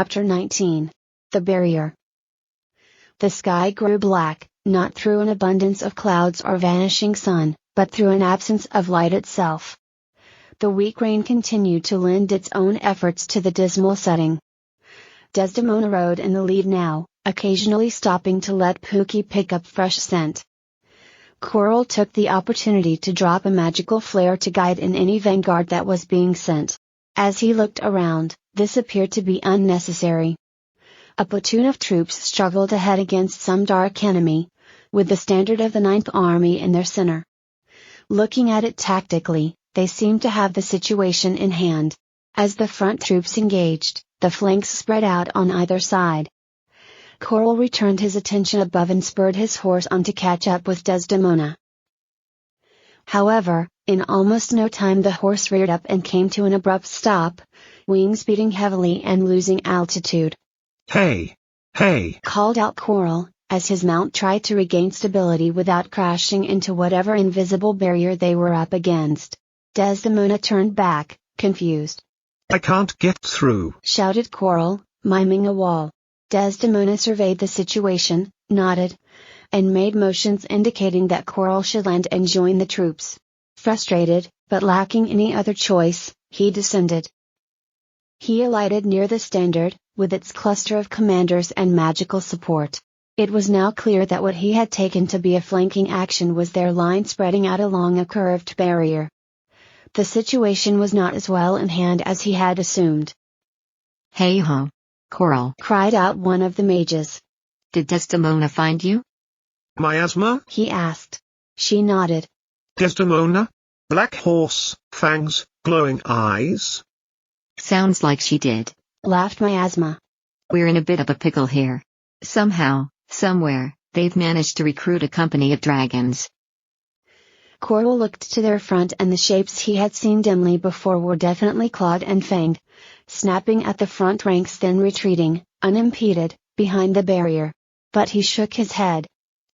Chapter 19. The Barrier. The sky grew black, not through an abundance of clouds or vanishing sun, but through an absence of light itself. The weak rain continued to lend its own efforts to the dismal setting. Desdemona rode in the lead now, occasionally stopping to let Pookie pick up fresh scent. Coral took the opportunity to drop a magical flare to guide in any vanguard that was being sent. As he looked around, this appeared to be unnecessary. A platoon of troops struggled ahead against some dark enemy, with the standard of the Ninth Army in their center. Looking at it tactically, they seemed to have the situation in hand. As the front troops engaged, the flanks spread out on either side. Coral returned his attention above and spurred his horse on to catch up with Desdemona. However, in almost no time the horse reared up and came to an abrupt stop, wings beating heavily and losing altitude. "Hey! Hey!" called out Coral, as his mount tried to regain stability without crashing into whatever invisible barrier they were up against. Desdemona turned back, confused. "I can't get through!" shouted Coral, miming a wall. Desdemona surveyed the situation, nodded, and made motions indicating that Coral should land and join the troops. Frustrated, but lacking any other choice, he descended. He alighted near the standard, with its cluster of commanders and magical support. It was now clear that what he had taken to be a flanking action was their line spreading out along a curved barrier. The situation was not as well in hand as he had assumed. "Hey ho, Coral!" cried out one of the mages. "Did Desdemona find you?" "Miasma?" he asked. She nodded. "Desdemona? Black horse, fangs, glowing eyes?" "Sounds like she did," laughed Miasma. "We're in a bit of a pickle here. Somehow, somewhere, they've managed to recruit a company of dragons." Coral looked to their front and the shapes he had seen dimly before were definitely clawed and fanged, snapping at the front ranks then retreating, unimpeded, behind the barrier. But he shook his head.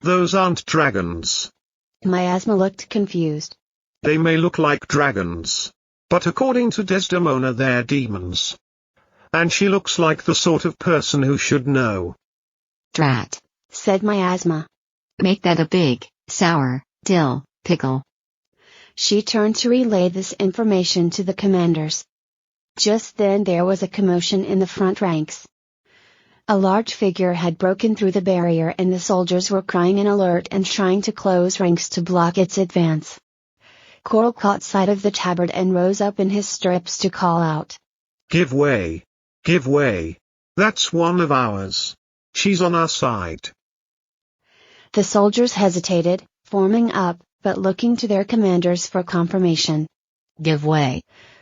"Those aren't dragons." Miasma looked confused. "They may look like dragons, but according to Desdemona they're demons. And she looks like the sort of person who should know." "Drat," said Miasma. "Make that a big, sour, dill pickle." She turned to relay this information to the commanders. Just then there was a commotion in the front ranks. A large figure had broken through the barrier and the soldiers were crying in alert and trying to close ranks to block its advance. Coral caught sight of the tabard and rose up in his stirrups to call out. "Give way! Give way! That's one of ours! She's on our side!" The soldiers hesitated, forming up, but looking to their commanders for confirmation. "Give way!"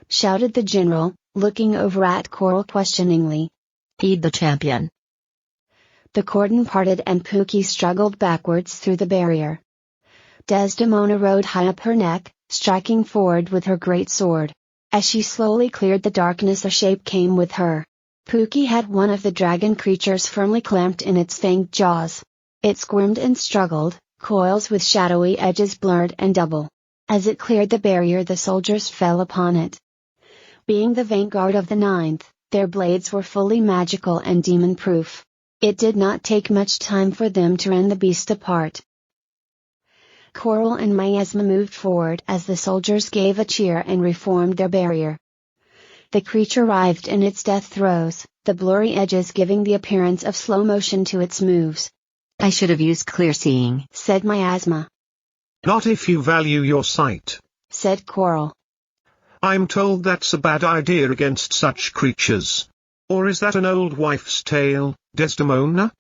shouted the general, looking over at Coral questioningly. "Heed the champion!" The cordon parted and Pookie struggled backwards through the barrier. Desdemona rode high up her neck, striking forward with her great sword. As she slowly cleared the darkness a shape came with her. Pookie had one of the dragon creatures firmly clamped in its fanged jaws. It squirmed and struggled, coils with shadowy edges blurred and double. As it cleared the barrier the soldiers fell upon it. Being the vanguard of the Ninth, their blades were fully magical and demon-proof. It did not take much time for them to rend the beast apart. Coral and Miasma moved forward as the soldiers gave a cheer and reformed their barrier. The creature writhed in its death throes, the blurry edges giving the appearance of slow motion to its moves. "I should have used clear seeing," said Miasma. "Not if you value your sight," said Coral. "I'm told that's a bad idea against such creatures. Or is that an old wife's tale, Desdemona?"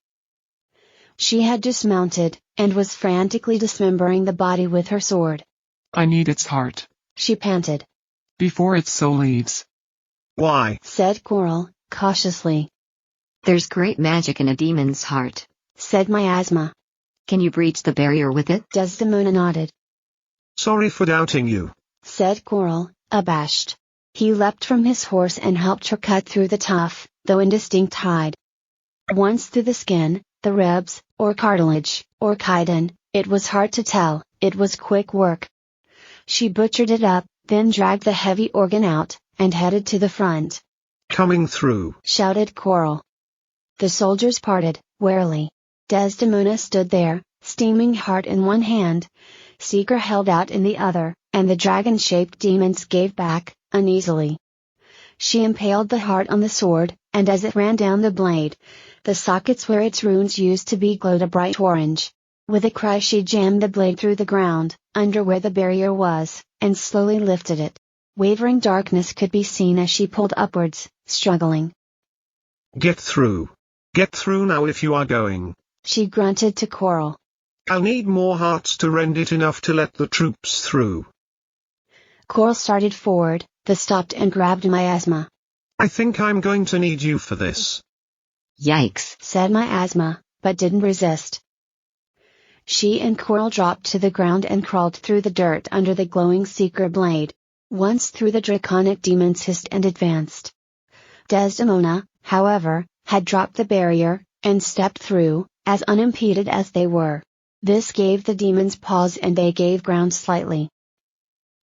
She had dismounted, and was frantically dismembering the body with her sword. "I need its heart," she panted. "before its soul leaves." "Why?" said Coral, cautiously. "There's great magic in a demon's heart," said Miasma. "Can you breach the barrier with it?" Desdemona nodded. "Sorry for doubting you," said Coral, abashed. He leapt from his horse and helped her cut through the tough, though indistinct hide. Once through the skin, the ribs, or cartilage, or chitin, it was hard to tell, it was quick work. She butchered it up, then dragged the heavy organ out, and headed to the front. Coming through, shouted Coral. The soldiers parted, warily. Desdemona stood there, steaming heart in one hand, Seeker held out in the other, and the dragon-shaped demons gave back, uneasily. She impaled the heart on the sword, and as it ran down the blade, the sockets where its runes used to be glowed a bright orange. With a cry she jammed the blade through the ground, under where the barrier was, and slowly lifted it. Wavering darkness could be seen as she pulled upwards, struggling. Get through. Get through now if you are going. She grunted to Coral. I'll need more hearts to rend it enough to let the troops through. Coral started forward, but stopped and grabbed Miasma. I think I'm going to need you for this. Yikes, said Miasma, but didn't resist. She and Coral dropped to the ground and crawled through the dirt under the glowing Seeker blade. Once through, the draconic demons hissed and advanced. Desdemona, however, had dropped the barrier, and stepped through, as unimpeded as they were. This gave the demons pause and they gave ground slightly.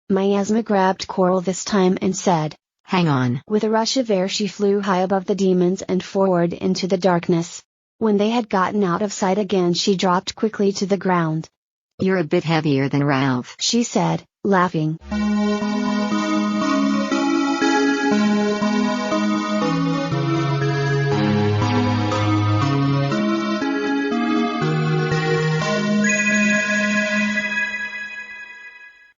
Miasma grabbed Coral this time and said, "Hang on." With a rush of air she flew high above the demons and forward into the darkness. When they had gotten out of sight again she dropped quickly to the ground. "You're a bit heavier than Ralph," she said, laughing.